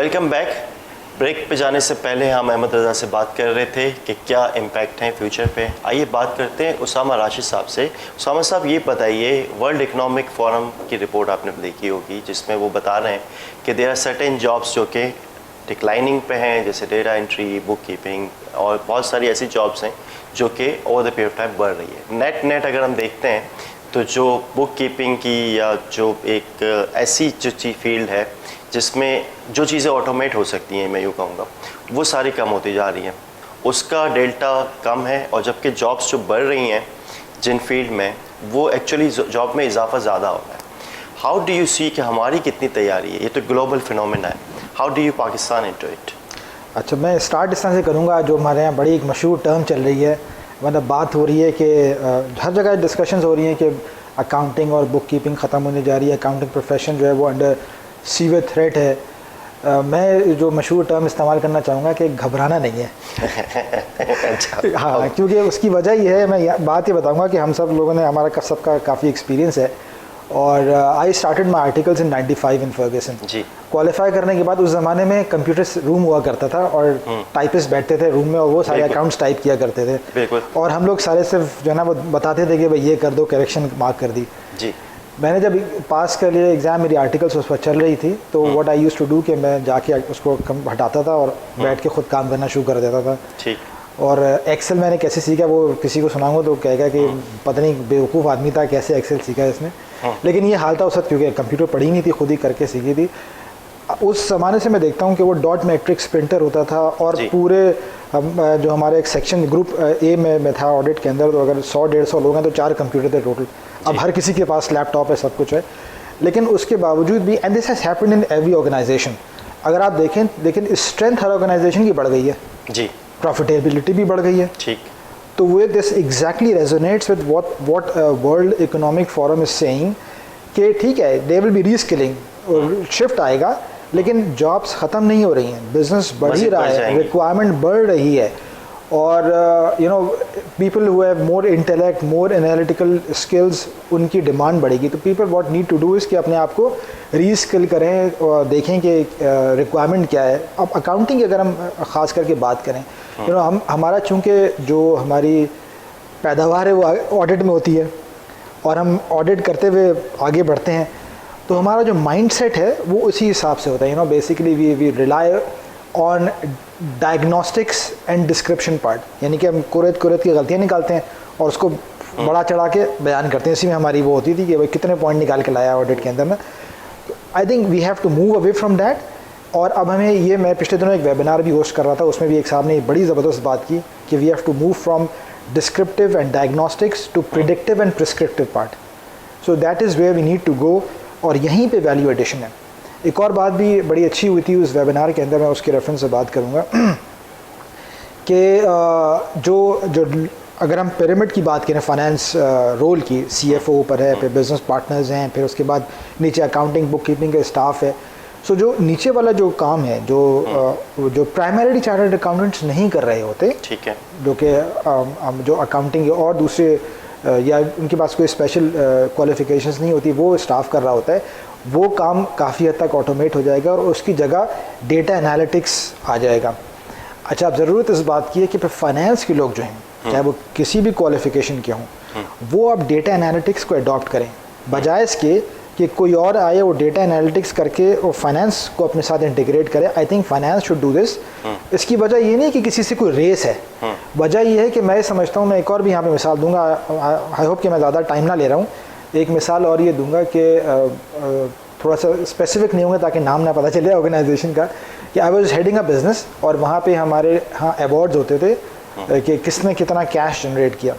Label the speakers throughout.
Speaker 1: Welcome back. Break पे जाने से पहले हम अहमद रज़ा से बात कर रहे थे कि क्या इम्पैक्ट हैं फ्यूचर पे। आइए बात करते हैं उसामा राशिद साहब से। उसामा साहब ये बताइए, वर्ल्ड इकोनॉमिक फोरम की रिपोर्ट आपने देखी होगी जिसमें वो बता रहे हैं कि देयर आर सर्टेन जॉब्स जो कि डिक्लाइनिंग पे हैं, जैसे डेटा एंट्री, बुक कीपिंग और बहुत सारी ऐसी जॉब्स हैं जो कि over the period of time बढ़ रही है। नेट अगर हम देखते हैं तो जो बुक कीपिंग की या जो एक ऐसी जो फील्ड है जिसमें जो चीज़ें ऑटोमेट हो सकती हैं, मैं यूँ कहूँगा, वो सारी कम होती जा रही हैं, उसका डेल्टा कम है। और जबकि जॉब्स जो बढ़ रही हैं जिन फील्ड में, वो एक्चुअली जॉब में इजाफा ज़्यादा हो रहा है। हाउ डू यू सी कि हमारी कितनी तैयारी है? ये तो ग्लोबल फिनोमेना है, how do you Pakistan into it?
Speaker 2: अच्छा, मैं स्टार्ट इस तरह से करूँगा। जो हमारे यहाँ बड़ी एक मशहूर टर्म चल रही है, मतलब बात हो रही है कि हर जगह डिस्कशंस हो रही हैं कि अकाउंटिंग और बुक कीपिंग ख़त्म होने जा रही है, अकाउंटिंग प्रोफेशन जो है वो अंडर सीवियर थ्रेट है। मैं जो मशहूर टर्म इस्तेमाल करना चाहूँगा कि घबराना नहीं है।
Speaker 1: अच्छा।
Speaker 2: हाँ, क्योंकि उसकी वजह ये है, मैं बात ये बताऊँगा कि हम सब लोगों ने, हमारा सबका काफ़ी एक्सपीरियंस है। और I started my articles in 95 in Ferguson. जी। क्वालिफाई करने के बाद उस ज़माने में कंप्यूटर रूम हुआ करता था और टाइपिस्ट बैठते थे रूम में और वो सारे अकाउंट्स टाइप किया करते थे। बिल्कुल। और हम लोग सारे सिर्फ जो है ना वो बताते थे कि भाई ये कर दो, करेक्शन मार्क कर दी। जी। मैंने जब पास कर लिया एग्ज़ाम, मेरी आर्टिकल्स उस पर चल रही थी, तो what I used to do कि मैं जाके उसको हटाता था और बैठ के खुद काम करना शुरू कर देता था। ठीक। और एक्सेल मैंने कैसे सीखा वो किसी को सुनाऊंगा तो कहेगा कि पता नहीं बेवकूफ़ आदमी था, कैसे एक्सेल सीखा इसने। लेकिन ये हाल था उस वक्त, क्योंकि कंप्यूटर पढ़ी नहीं थी, खुद ही करके सीखी थी। उस ज़माने से मैं देखता हूँ कि वो डॉट मैट्रिक्स प्रिंटर होता था और पूरे जो हमारे एक सेक्शन ग्रुप ए में था ऑडिट के अंदर, तो अगर 100-150 लोग हैं तो 4 कंप्यूटर थे टोटल। अब हर किसी के पास लैपटॉप है, सब कुछ है। लेकिन उसके बावजूद भी, and this has happened in every organisation, अगर आप देखें, लेकिन स्ट्रेंथ हर ऑर्गेनाइजेशन की बढ़ गई है जी, प्रॉफिटेबिलिटी भी बढ़ गई है। ठीक। तो वो this exactly resonates with what world economic forum is saying कि ठीक है, दे विल बी रीस्किलिंग और शिफ्ट आएगा, लेकिन जॉब्स ख़त्म नहीं हो रही हैं, बिजनेस बढ़ ही रहा है, रिक्वायरमेंट बढ़ रही है। और you know people who have more intellect, more analytical skills, उनकी डिमांड बढ़ेगी। तो people what need to do is कि अपने आप को रीस्किल करें और देखें कि रिक्वायरमेंट क्या है। अब अकाउंटिंग की अगर हम ख़ास करके बात करें, यू नो हमारा चूँकि जो हमारी पैदावार है वो ऑडिट में होती है और हम ऑडिट करते हुए आगे बढ़ते हैं, तो हमारा जो माइंडसेट है वो उसी हिसाब से होता है। You know basically we rely on diagnostics and description part, यानी कि हम कुरत की गलतियाँ निकालते हैं और उसको बड़ा चढ़ा के बयान करते हैं। इसी में हमारी वो होती थी कि भाई कितने पॉइंट निकाल के लाया ऑडिट के अंदर ना। I think we have to move away from that. और अब हमें ये, मैं पिछले दिनों एक वेबिनार भी होस्ट कर रहा था, उसमें भी एक साहब ने बड़ी ज़बरदस्त बात की कि we have to move from descriptive and diagnostics to predictive and prescriptive part. So that is where we need to go, और यहीं पे वैल्यू एडिशन है। एक और बात भी बड़ी अच्छी हुई थी उस वेबिनार के अंदर, मैं उसके रेफरेंस से बात करूँगा कि जो अगर हम पिरामिड की बात करें फाइनेंस रोल की, CFO ऊपर है, फिर बिजनेस पार्टनर्स हैं, फिर उसके बाद नीचे अकाउंटिंग बुक कीपिंग का स्टाफ है। सो जो नीचे वाला जो काम है, जो प्राइमरी चार्टर्ड अकाउंटेंट्स नहीं कर रहे होते, ठीक है, जो कि जो अकाउंटिंग और दूसरे या उनके पास कोई स्पेशल क्वालिफिकेशंस नहीं होती, वो स्टाफ कर रहा होता है, वो काम काफ़ी हद तक ऑटोमेट हो जाएगा और उसकी जगह डेटा एनालिटिक्स आ जाएगा। अच्छा, अब ज़रूरत इस बात की है कि फिर फाइनेंस के लोग जो हैं, चाहे वो किसी भी क्वालिफिकेशन के हों, वो अब डेटा एनालिटिक्स को अडॉप्ट करें, बजाय इसके कि कोई और आए वो डेटा एनालिटिक्स करके और फाइनेंस को अपने साथ इंटीग्रेट करे। I think finance should do this. इसकी वजह ये नहीं कि किसी से कोई रेस है, वजह ये है कि मैं समझता हूँ, मैं एक और भी यहाँ पे मिसाल दूंगा, आई होप कि मैं ज़्यादा टाइम ना ले रहा हूँ। एक मिसाल और ये दूंगा कि थोड़ा सा स्पेसिफिक नहीं होंगे ताकि नाम ना पता चले ऑर्गेनाइजेशन का, कि I was heading a business और वहाँ पे हमारे यहाँ अवार्ड्स होते थे कि किसने कितना कैश जनरेट किया,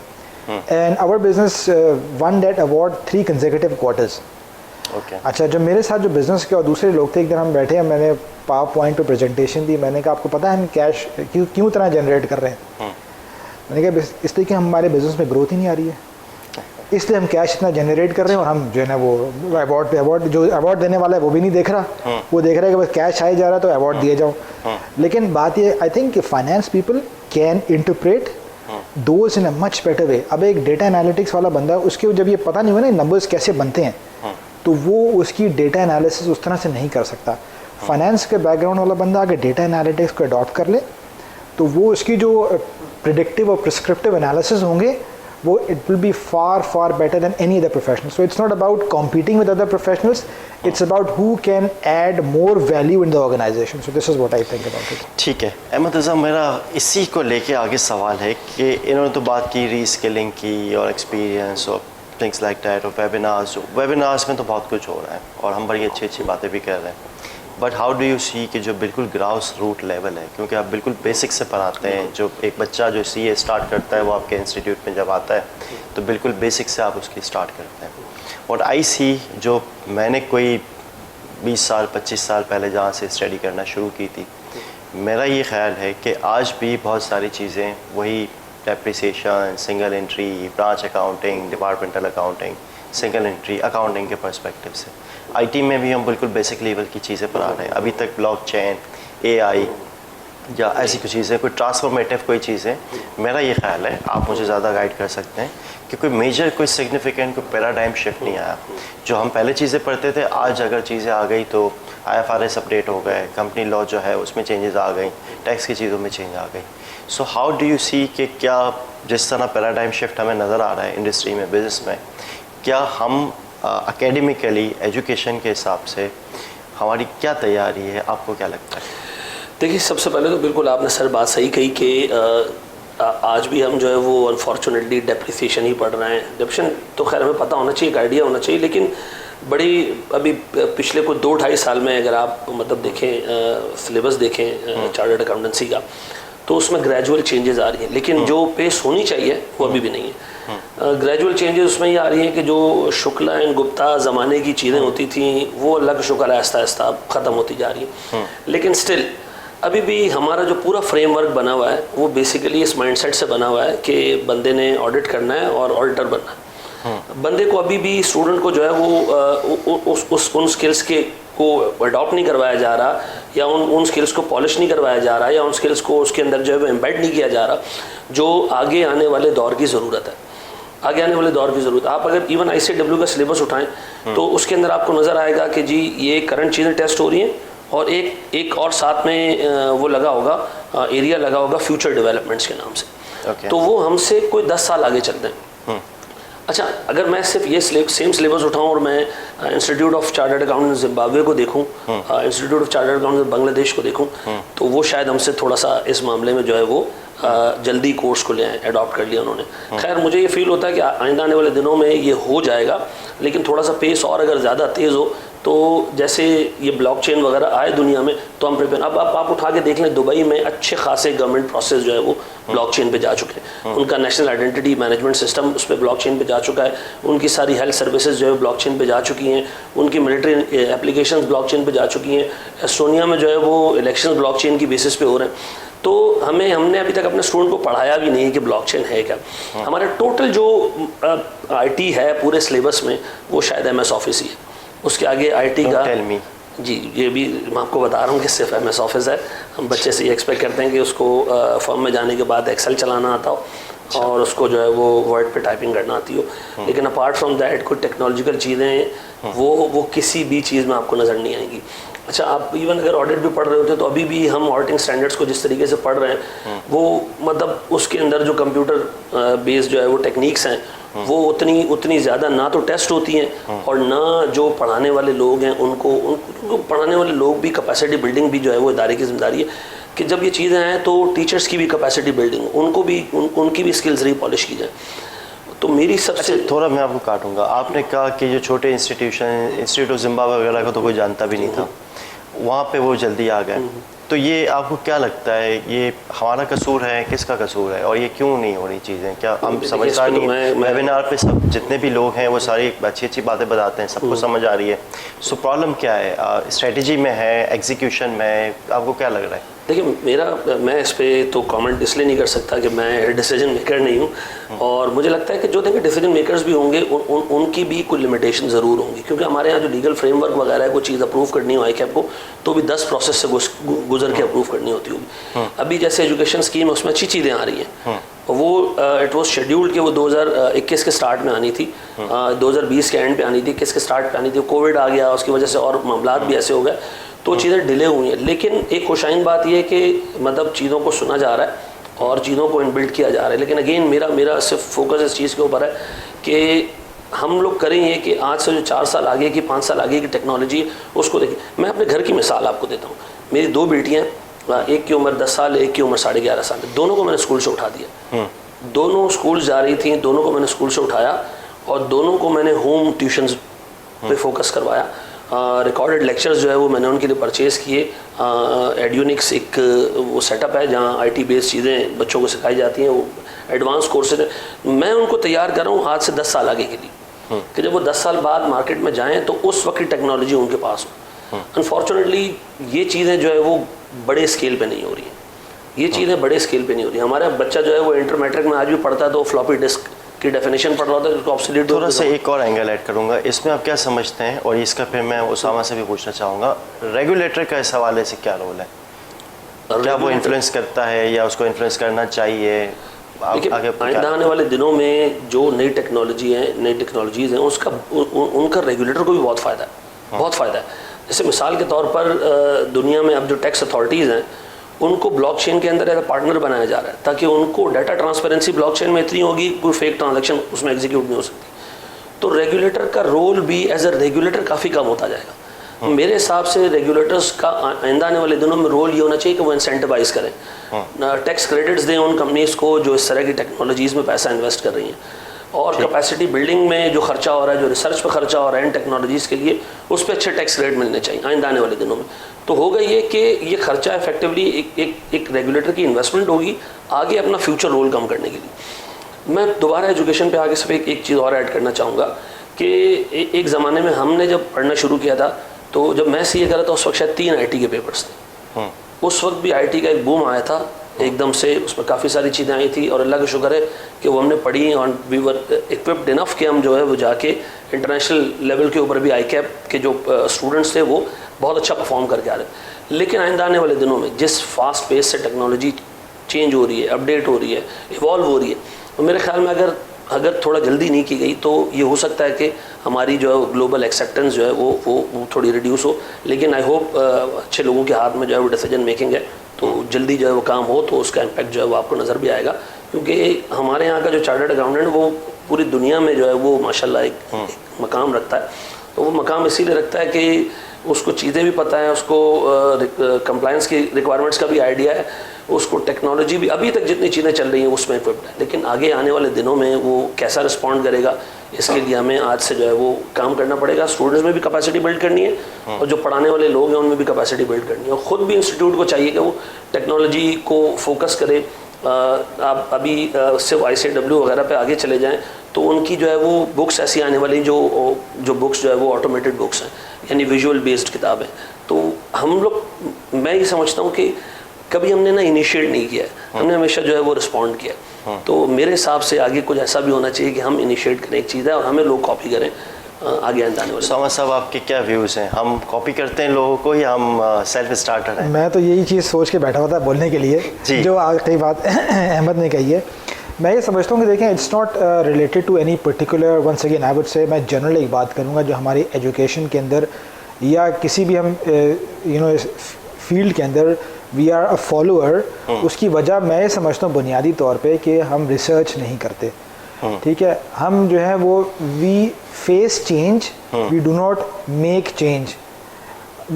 Speaker 2: and our business won that award 3 consecutive quarters. अच्छा, जब मेरे साथ जो बिज़नेस के और दूसरे लोग थे, एक दिन हम बैठे हैं, मैंने पावर पॉइंट पे प्रेजेंटेशन दी। मैंने कहा आपको पता है हम कैश क्यों इतना जनरेट कर रहे हैं? मैंने कहा इसलिए कि हमारे बिज़नेस में ग्रोथ ही नहीं आ रही है, इसलिए हम कैश इतना जनरेट कर रहे हैं और हम जो है ना वो अवार्ड जो अवार्ड देने वाला है वो भी नहीं देख रहा, वो देख रहा है कि बस कैश आए जा रहा है तो अवार्ड दिए जाओ। लेकिन बात ये, I think finance people can interpret those in a much better way. अब एक डेटा एनालिटिक्स वाला बंदा, उसके जब ये पता नहीं हुआ ना नंबर्स कैसे बनते हैं, तो वो उसकी डेटा एनालिसिस उस तरह से नहीं कर सकता। फाइनेंस के बैकग्राउंड वाला बंदा अगर डेटा एनालिटिक्स को अडॉप्ट कर ले तो वो उसकी जो प्रिडिक्टिव और प्रिस्क्रिप्टिव एनालिसिस होंगे वो it will be far better than any other professional. So it's not about competing with other professionals, it's about who can add more value in the organisation. So this is what I think about it.
Speaker 1: ठीक है अहमद रज़ा, मेरा इसी को लेके आगे सवाल है कि इन्होंने तो बात की रीस्किलिंग की और एक्सपीरियंस और थिंग्स लाइक दैट और वेबिनार्स में तो बहुत कुछ हो रहा है और हम बड़ी अच्छी बातें भी कर रहे हैं. But how do you see कि जो बिल्कुल ग्राउस रूट लेवल है, क्योंकि आप बिल्कुल बेसिक से पढ़ाते हैं, जो एक बच्चा जो CA स्टार्ट करता है वो आपके इंस्टीट्यूट में जब आता है तो बिल्कुल बेसिक से आप उसकी स्टार्ट करते हैं. और आई सी जो मैंने कोई 20 साल 25 साल पहले जहाँ से स्टडी करना शुरू की थी, मेरा ये ख्याल है कि आज भी बहुत सारी चीज़ें वही depreciation, single entry, branch accounting, departmental accounting, single entry accounting के पर्सपेक्टिव से IT में भी हम बिल्कुल बेसिक लेवल की चीज़ें पढ़ा रहे हैं. अभी तक ब्लॉकचेन, AI या ऐसी कुछ चीज़ें, कोई ट्रांसफॉर्मेटिव कोई चीज़ें, मेरा ये ख्याल है, आप मुझे ज़्यादा गाइड कर सकते हैं कि कोई मेजर कोई सिग्निफिकेंट कोई पैराडाइम शिफ्ट नहीं आया. जो हम पहले चीज़ें पढ़ते थे, आज अगर चीज़ें आ गई तो IFRS अपडेट हो गए, कंपनी लॉ जो है उसमें चेंजेस आ गई, टैक्स की चीज़ों में चेंज आ गई. So how do you see कि क्या जिस तरह पैराडाइम शिफ्ट हमें नज़र आ रहा है इंडस्ट्री में, बिज़नेस में, क्या हम एकेडमिकली एजुकेशन के हिसाब से हमारी क्या तैयारी है, आपको क्या लगता है?
Speaker 3: देखिए, सबसे पहले तो बिल्कुल आपने सर बात सही कही कि आज भी हम जो है वो अनफॉर्चुनेटली डेप्रिसिएशन ही पढ़ रहे हैं. डेप्रिसिएशन तो खैर हमें पता होना चाहिए, एक आइडिया होना चाहिए, लेकिन बड़ी अभी पिछले कोई 2-2.5 साल में अगर आप मतलब देखें, सिलेबस देखें चार्टर्ड अकाउंटेंसी का, तो उसमें ग्रेजुअल चेंजेस आ रही हैं, लेकिन जो पेस होनी चाहिए वो अभी भी नहीं है. ग्रेजुअल चेंजेस उसमें ये आ रही हैं कि जो शुक्ला एंड गुप्ता ज़माने की चीज़ें होती थी वो अल्लाह का शुक्र है आहिस्ता आहिस्ता ख़त्म होती जा रही हैं. लेकिन स्टिल अभी भी हमारा जो पूरा फ्रेमवर्क बना हुआ है वो बेसिकली इस माइंडसेट से बना हुआ है कि बंदे ने ऑडिट करना है और ऑडिटर बनना है. बंदे को अभी भी, स्टूडेंट को जो है वो उन स्किल्स के को अडॉप्ट नहीं करवाया जा रहा, या उन स्किल्स को पॉलिश नहीं करवाया जा रहा, या उन स्किल्स को उसके अंदर जो है वो एम्बेड नहीं किया जा रहा जो आगे आने वाले दौर की ज़रूरत है. आगे आने वाले दौर की ज़रूरत, आप अगर इवन ICAW का सिलेबस उठाएं तो उसके अंदर आपको नज़र आएगा कि जी ये करंट चीज़ें टेस्ट हो रही हैं और एक और साथ में वो लगा होगा, एरिया लगा होगा फ्यूचर डेवलपमेंट्स के नाम से. तो वो हमसे कोई 10 साल आगे चलते हैं. अच्छा, अगर मैं सिर्फ ये सेम सिलेबस उठाऊं और मैं institute of chartered accountant Zimbabwe को देखूं, institute of chartered accountant Bangladesh को देखूं, तो वो शायद हमसे थोड़ा सा इस मामले में जो है वो जल्दी कोर्स को ले आए, अडॉप्ट कर लिया उन्होंने. खैर मुझे ये फील होता है कि आइंदा आने वाले दिनों में ये हो जाएगा, लेकिन थोड़ा सा पेस और अगर ज़्यादा तेज़ हो तो जैसे ये ब्लॉकचेन वगैरह आए दुनिया में तो हम प्रिपेयर. अब आप उठा के देख लें, दुबई में अच्छे खासे गवर्नमेंट प्रोसेस जो है वो ब्लॉकचेन पे जा चुके हैं. उनका नेशनल आइडेंटिटी मैनेजमेंट सिस्टम उस पर ब्लॉकचेन पे जा चुका है. उनकी सारी हेल्थ सर्विसेज जो है ब्लॉकचेन पे जा चुकी हैं. उनकी मिलिट्री एप्लीकेशंस ब्लॉकचेन पे जा चुकी हैं. एस्टोनिया में जो है वो इलेक्शन ब्लॉकचेन की बेसिस पे हो रहे हैं. तो हमने अभी तक अपने स्टूडेंट को पढ़ाया भी नहीं कि ब्लॉकचेन है क्या. हमारे टोटल जो IT है पूरे सिलेबस में वो शायद MS ऑफिस ही है. उसके आगे IT का जी, ये भी मैं आपको बता रहा हूँ कि सिर्फ MS ऑफिस है. हम बच्चे से ये एक्सपेक्ट करते हैं कि उसको फर्म में जाने के बाद एक्सेल चलाना आता हो और उसको जो है वो वर्ड पे टाइपिंग करना आती हो, लेकिन अपार्ट फ्रॉम दैट कोई टेक्नोलॉजिकल चीज़ें वो किसी भी चीज़ में आपको नज़र नहीं आएंगी. अच्छा, आप इवन अगर ऑडिट भी पढ़ रहे होते तो अभी भी हम ऑडिटिंग स्टैंडर्ड्स को जिस तरीके से पढ़ रहे हैं वो मतलब उसके अंदर जो कंप्यूटर बेस्ड जो है वो टेक्निक्स हैं वो उतनी ज़्यादा ना तो टेस्ट होती हैं और ना जो पढ़ाने वाले लोग हैं उनको पढ़ाने वाले लोग भी कैपेसिटी बिल्डिंग भी जो है वो इदारे की जिम्मेदारी है कि जब ये चीज़ें हैं तो टीचर्स की भी कैपेसिटी बिल्डिंग उनकी भी स्किल्स रीपॉलिश की जाए. तो मेरी सबसे
Speaker 1: थोड़ा मैं आपको काटूंगा. आपने कहा कि जो छोटे इंस्टीट्यूट ऑफ जिम्बाब्वे वगैरह को तो कोई जानता भी नहीं था, वहाँ पे वो जल्दी आ गए. तो ये आपको क्या लगता है, ये हमारा कसूर है, किसका कसूर है, और ये क्यों नहीं हो रही चीज़ें? क्या हम समझदार नहीं? वेबिनार पे सब जितने भी लोग हैं वो सारी अच्छी बातें बताते हैं, सबको समझ आ रही है. सो प्रॉब्लम क्या है? स्ट्रेटजी में है, एग्जीक्यूशन में? आपको क्या लग रहा है?
Speaker 3: देखिए, मैं इस पर तो कमेंट इसलिए नहीं कर सकता कि मैं डिसीजन मेकर नहीं हूँ, और मुझे लगता है कि जो देखिए डिसीजन मेकर्स भी होंगे उनकी भी कोई लिमिटेशन ज़रूर होंगी, क्योंकि हमारे यहाँ जो लीगल फ्रेमवर्क वगैरह है कोई चीज़ अप्रूव करनी हो ICAP को तो भी 10 प्रोसेस से गुजर के अप्रूव करनी होती होगी. अभी जैसे एजुकेशन स्कीम है उसमें अच्छी चीज़ें आ रही हैं, वो इट वॉज शेड्यूल्ड कि वो 2021 के स्टार्ट में आनी थी, 2020 के एंड पे आनी थी, 21 के स्टार्ट पे आनी थी. कोविड आ गया, उसकी वजह से और मामला भी ऐसे हो गए, तो चीज़ें डिले हुई हैं। लेकिन एक खुशाइन बात यह है कि मतलब चीज़ों को सुना जा रहा है और चीज़ों को इनबिल्ड किया जा रहा है। लेकिन अगेन मेरा सिर्फ फोकस इस चीज़ के ऊपर है कि हम लोग करें ये कि आज से जो 4 साल आगे की 5 साल आगे की टेक्नोलॉजी उसको देखें। मैं अपने घर की मिसाल आपको देता हूँ। मेरी 2 बेटियाँ, एक की उम्र 10 साल, एक की उम्र 11.5 साल। दोनों को मैंने स्कूल से उठा दिया। दोनों स्कूल जा रही थी, दोनों को मैंने स्कूल से उठाया और दोनों को मैंने होम ट्यूशन्स पे फोकस करवाया। रिकॉर्डेड लेक्चर्स जो है वो मैंने उनके लिए परचेज़ किए। एड्यूनिक्स एक वो सेटअप है जहाँ IT बेस्ड चीज़ें बच्चों को सिखाई जाती हैं, वो एडवांस कोर्सेज हैं। मैं उनको तैयार कर रहा हूँ आज से 10 साल आगे के लिए कि जब वो 10 साल बाद मार्केट में जाएँ तो उस वक्त की टेक्नोलॉजी उनके पास हो। अनफॉर्चुनेटली ये चीज़ें जो है वो बड़े स्केल पे नहीं हो रही हैं। ये चीज़ें बड़े स्केल पे नहीं हो रही। हमारा बच्चा जो है वो इंटर मैट्रिक में आज भी पढ़ता है तो फ्लॉपी डिस्क की डेफिनेशन पढ़ रहा होता है, उसको ऑब्सोल्यूट।
Speaker 1: थोड़ा सा एक और एंगल ऐड करूँगा इसमें, आप क्या समझते हैं, और इसका फिर मैं उसामा से भी पूछना चाहूँगा, रेगुलेटर का इस हवाले से क्या रोल है? क्या वो इन्फ्लुएंस करता है या उसको इन्फ्लुएंस करना चाहिए?
Speaker 3: आइंदा आने वाले दिनों में जो नई टेक्नोलॉजीज़ हैं उसका उनका रेगुलेटर को भी बहुत फ़ायदा है, बहुत फ़ायदा है। जैसे मिसाल के तौर पर दुनिया में अब जो टैक्स अथॉरिटीज़ हैं उनको ब्लॉकचेन के अंदर एज अ पार्टनर बनाया जा रहा है ताकि उनको डाटा ट्रांसपेरेंसी ब्लॉकचेन में इतनी होगी कोई फेक ट्रांजैक्शन उसमें एग्जीक्यूट नहीं हो सकती। तो रेगुलेटर का रोल भी एज अ रेगुलेटर काफ़ी कम होता जाएगा। मेरे हिसाब से रेगुलेटर्स का आइंदा आने वाले दिनों में रोल ये होना चाहिए कि वो इंसेंटिवाइज करें, टैक्स क्रेडिट्स दें उन कंपनीज़ को जो इस तरह की टेक्नोलॉजीज़ में पैसा इन्वेस्ट कर रही हैं, और कैपेसिटी बिल्डिंग में जो खर्चा हो रहा है, जो रिसर्च पर खर्चा हो रहा है इन टेक्नोलॉजीज़ के लिए, उस पर अच्छे टैक्स रेट मिलने चाहिए आइंदा आने वाले दिनों में। तो होगा ये कि ये खर्चा इफेक्टिवली एक रेगुलेटर की इन्वेस्टमेंट होगी आगे अपना फ्यूचर रोल कम करने के लिए। मैं दोबारा एजुकेशन पे आगे सिर्फ एक चीज़ और ऐड करना चाहूँगा कि एक ज़माने में हमने जब पढ़ना शुरू किया था तो जब मैं CA करा था उस वक्त शायद 3 IT के पेपर्स थे। उस वक्त भी IT का एक बूम आया था एकदम से, उसमें काफ़ी सारी चीज़ें आई थी और अल्लाह का शुक्र है कि वो हमने पढ़ी और वी वर इक्विप्ड इनफ कि हम जो है वो जाके इंटरनेशनल लेवल के ऊपर भी ICAP के जो स्टूडेंट्स थे वो बहुत अच्छा परफॉर्म करके आ रहे हैं। लेकिन आइंदा आने वाले दिनों में जिस फास्ट पेस से टेक्नोलॉजी चेंज हो रही है, अपडेट हो रही है, इवॉल्व हो रही है, तो मेरे ख्याल में अगर थोड़ा जल्दी नहीं की गई तो ये हो सकता है कि हमारी जो है ग्लोबल एक्सेप्टेंस जो है वो थोड़ी रिड्यूस हो। लेकिन आई होप अच्छे लोगों के हाथ में जो है वो डिसीजन मेकिंग है, तो जल्दी जो है वो काम हो तो उसका इम्पैक्ट जो है वो आपको नज़र भी आएगा। क्योंकि हमारे यहाँ का जो चार्टर्ड अकाउंटेंट वो पूरी दुनिया में जो है वो माशाल्लाह एक मकाम रखता है। तो वो मकाम इसीलिए रखता है कि उसको चीज़ें भी पता है, उसको कंप्लायंस की रिक्वायरमेंट्स का भी आइडिया है, उसको टेक्नोलॉजी भी अभी तक जितनी चीज़ें चल रही हैं उसमें इक्विप्ड है। लेकिन आगे आने वाले दिनों में वो कैसा रिस्पॉन्ड करेगा इसके लिए हमें आज से जो है वो काम करना पड़ेगा। स्टूडेंट्स में भी कैपेसिटी बिल्ड करनी है और जो पढ़ाने वाले लोग हैं उनमें भी कैपेसिटी बिल्ड करनी है, और ख़ुद भी इंस्टीट्यूट को चाहिए कि वो टेक्नोलॉजी को फोकस करे। आप अभी सिर्फ ICW वगैरह पे आगे चले जाएं तो उनकी जो है वो बुक्स ऐसी आने वाली जो बुक्स जो है वो ऑटोमेटेड बुक्स हैं, यानी विजुअल बेस्ड किताबें। तो हम लोग, मैं ये समझता हूँ कि कभी हमने ना इनिशिएट नहीं किया है, हमने हमेशा जो है वो रिस्पॉन्ड किया। तो मेरे हिसाब से आगे कुछ ऐसा भी होना चाहिए कि हम इनिशिएट करें एक चीज़ है और हमें लोग कॉपी करें आगे आने वाले।
Speaker 1: उसामा साहब आपके क्या व्यूज़ हैं, हम कॉपी करते हैं लोगों को या हम सेल्फ स्टार्टर हैं?
Speaker 2: मैं तो यही चीज़ सोच के बैठा हुआ था बोलने के लिए जो आखिरी बात अहमद ने कही है। मैं ये समझता हूँ कि देखें it's not related to any particular, once again I would say मैं जनरली एक बात करूँगा जो हमारी एजुकेशन के अंदर या किसी भी हम इस फील्ड के अंदर वी आर अ फॉलोअर, उसकी वजह मैं ये समझता हूँ बुनियादी तौर पे कि हम रिसर्च नहीं करते। ठीक है, हम जो है वो we face change, we do not make change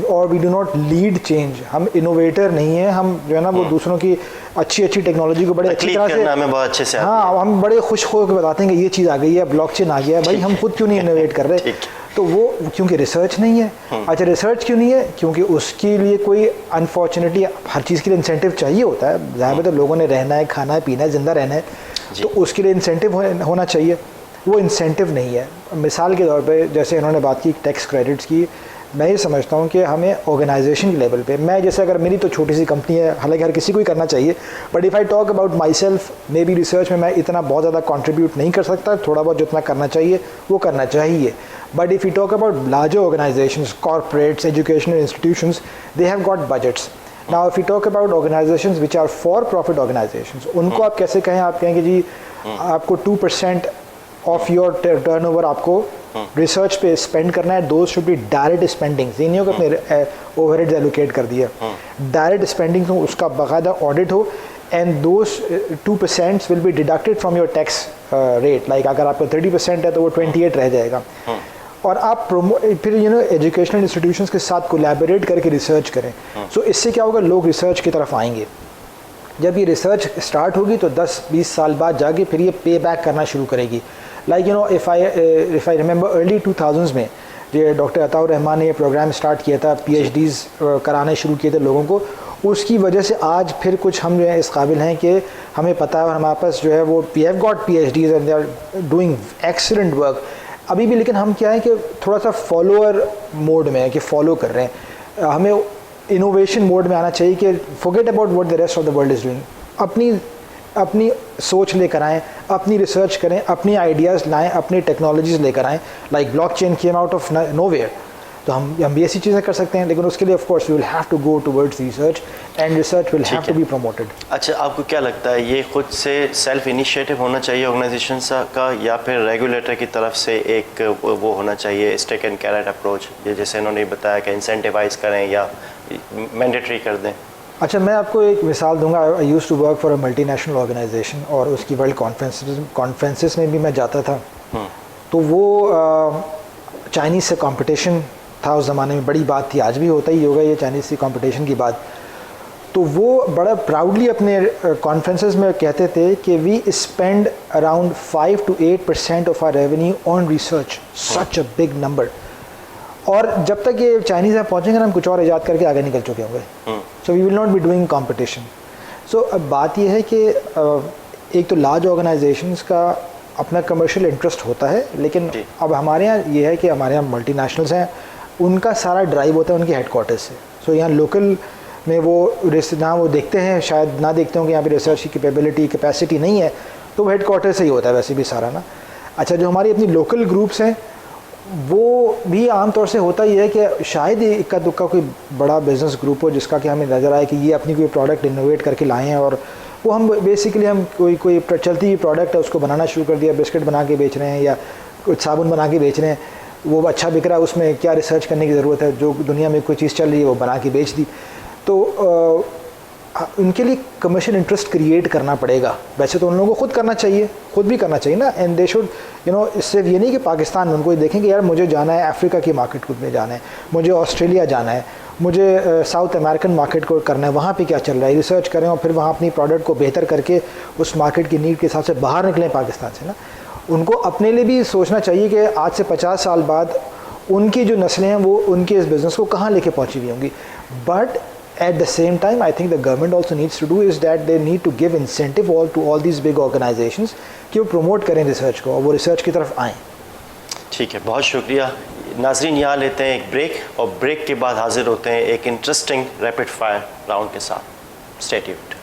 Speaker 2: और we do not lead change. हम इनोवेटर नहीं है, हम जो है ना वो दूसरों की अच्छी टेक्नोलॉजी को बड़े अच्छी तरह से
Speaker 1: हमें बहुत अच्छे से
Speaker 2: हम बड़े खुश होकर बताते हैं कि ये चीज़ आ गई है, ब्लॉकचेन आ गया है, भाई हम खुद क्यों नहीं इनोवेट कर रहे? तो वो क्योंकि रिसर्च नहीं है। अच्छा, रिसर्च क्यों नहीं है? क्योंकि उसके लिए कोई अनफॉर्चुनेटली हर चीज़ के लिए इंसेंटिव चाहिए होता है। ज़्यादातर लोगों ने रहना है, खाना है, पीना है, ज़िंदा रहना है, तो उसके लिए इंसेंटिव होना चाहिए। वो इंसेंटिव नहीं है। मिसाल के तौर पे जैसे इन्होंने बात की टैक्स क्रेडिट्स की, मैं ये समझता हूँ कि हमें ऑर्गेनाइजेशन के लेवल पे, मैं जैसे अगर मेरी तो छोटी सी कंपनी है, हालांकि हर किसी को ही करना चाहिए, but if I talk about my self, may be research में मैं इतना बहुत ज़्यादा कंट्रीब्यूट नहीं कर सकता, थोड़ा बहुत जितना करना चाहिए वो करना चाहिए। But if you talk about larger organisations, corporates, educational institutions, they have got budgets. Now if you talk about organisations which are for profit organisations, उनको आप कैसे कहें, आप कहेंगे जी आपको 2% ऑफ योर टर्नओवर आपको रिसर्च पे स्पेंड करना है. Those should be direct spendings. ये नहीं हो कि अपने ओवरहेड्स एलोकेट कर दिया. डायरेक्ट स्पेंडिंग्स हो, उसका बाकायदा ऑडिट हो, and those 2% will be deducted from your tax rate. Like अगर आपका 30% है तो वो 28 रह जाएगा. और आप फिर एजुकेशनल इंस्टीट्यूशंस के साथ कोलैबोरेट करके रिसर्च करें. सो इससे क्या होगा, लोग रिसर्च की तरफ आएंगे. जब ये रिसर्च स्टार्ट होगी तो 10-20 साल बाद जाके फिर ये पे बैक करना शुरू करेगी. Like if I remember early 2000s में जो डॉक्टर अताउर रहमान ने ये प्रोग्राम स्टार्ट किया था, PhDs कराने शुरू किए थे लोगों को, उसकी वजह से आज फिर कुछ हम जो है इस काबिल हैं कि हमें पता है और हमारे पास जो है वो we have got PhDs and they are doing excellent work अभी भी. लेकिन हम क्या है कि थोड़ा सा फॉलोअर मोड में है कि फॉलो कर रहे हैं. हमें इनोवेशन मोड में आना चाहिए कि forget about what the rest of the world is doing. अपनी सोच लेकर आएँ, अपनी रिसर्च करें, अपनी आइडियाज़ लाएं, अपनी टेक्नोलॉजीज़ लेकर आएँ. Like blockchain came out of nowhere. तो हम भी ऐसी चीज़ें कर सकते हैं, लेकिन उसके लिए of course we will have to go towards research and research will have to be promoted.
Speaker 1: अच्छा, आपको क्या लगता है ये खुद से सेल्फ इनिशिएटिव होना चाहिए ऑर्गेनाइजेशन का, या फिर रेगुलेटर की तरफ से एक वो होना चाहिए स्टिक एंड कैरेट अप्रोच, ये जैसे इन्होंने बताया कि इंसेंटिवाइज करें या मैंडेटरी कर दें?
Speaker 2: अच्छा, मैं आपको एक मिसाल दूंगा. I used to work for a multinational organisation और उसकी वर्ल्ड कॉन्फ्रेंसेस में भी मैं जाता था. तो वो चाइनीज़ से कंपटीशन था उस ज़माने में, बड़ी बात थी. आज भी होता ही होगा ये चाइनीज़ से कंपटीशन की बात. तो वो बड़ा प्राउडली अपने कॉन्फ्रेंसेस में कहते थे कि we spend around 5 to 8% of our revenue on research. Such a big number. और जब तक ये चाइनीज़ में पहुँचेंगे ना, हम कुछ और ईजाद करके आगे निकल चुके होंगे. So we will not be doing competition. So अब बात ये है कि एक तो लार्ज ऑर्गेनाइजेशंस का अपना कमर्शियल इंटरेस्ट होता है, लेकिन अब हमारे यहाँ ये है कि हमारे यहाँ मल्टीनेशनल्स हैं, उनका सारा ड्राइव होता है उनके हेडक्वार्टर्स से. सो यहाँ लोकल में वो ना वो देखते हैं, शायद ना देखते हों कि यहाँ पे रिसर्च की कैपेसिटी नहीं है, तो वो हेडक्वार्टर से ही होता है वैसे भी सारा ना. अच्छा, जो हमारी अपनी लोकल ग्रुप्स हैं वो भी आमतौर से होता ही है कि शायद ही इक्का दुक्का कोई बड़ा बिजनेस ग्रुप हो जिसका कि हमें नज़र आए कि ये अपनी कोई प्रोडक्ट इनोवेट करके लाए हैं, और वो हम बेसिकली हम कोई चलती हुई प्रोडक्ट है उसको बनाना शुरू कर दिया. बिस्किट बना के बेच रहे हैं या कुछ साबुन बना के बेच रहे हैं, वो अच्छा बिक रहा है, उसमें क्या रिसर्च करने की ज़रूरत है. जो दुनिया में कोई चीज़ चल रही है वो बना के बेच दी. तो उनके लिए कमर्शियल इंटरेस्ट क्रिएट करना पड़ेगा. वैसे तो उन लोगों को खुद करना चाहिए, खुद भी करना चाहिए ना. एंड दे शुड सिर्फ ये नहीं कि पाकिस्तान में उनको देखेंगे यार मुझे जाना है अफ्रीका की मार्केट में जाना है, मुझे ऑस्ट्रेलिया जाना है, मुझे साउथ अमेरिकन मार्केट को करना है, वहाँ पे क्या चल रहा है, रिसर्च करें और फिर वहाँ अपनी प्रोडक्ट को बेहतर करके उस मार्केट की नीड के हिसाब से बाहर निकलें पाकिस्तान से ना. उनको अपने लिए भी सोचना चाहिए कि आज से 50 साल बाद उनकी जो नस्लें हैं वो उनके इस बिज़नेस को कहाँ लेके पहुँची हुई होंगी. But at the same time, I think the government also needs to do is that they need to give incentive to all these big organizations कि वो promote करें रिसर्च को और वो रिसर्च की तरफ आएँ.
Speaker 1: ठीक है, बहुत शुक्रिया. नाजरीन, यहाँ लेते हैं एक ब्रेक और ब्रेक के बाद हाजिर होते हैं एक इंटरेस्टिंग रैपिड फायर राउंड के साथ. Stay tuned.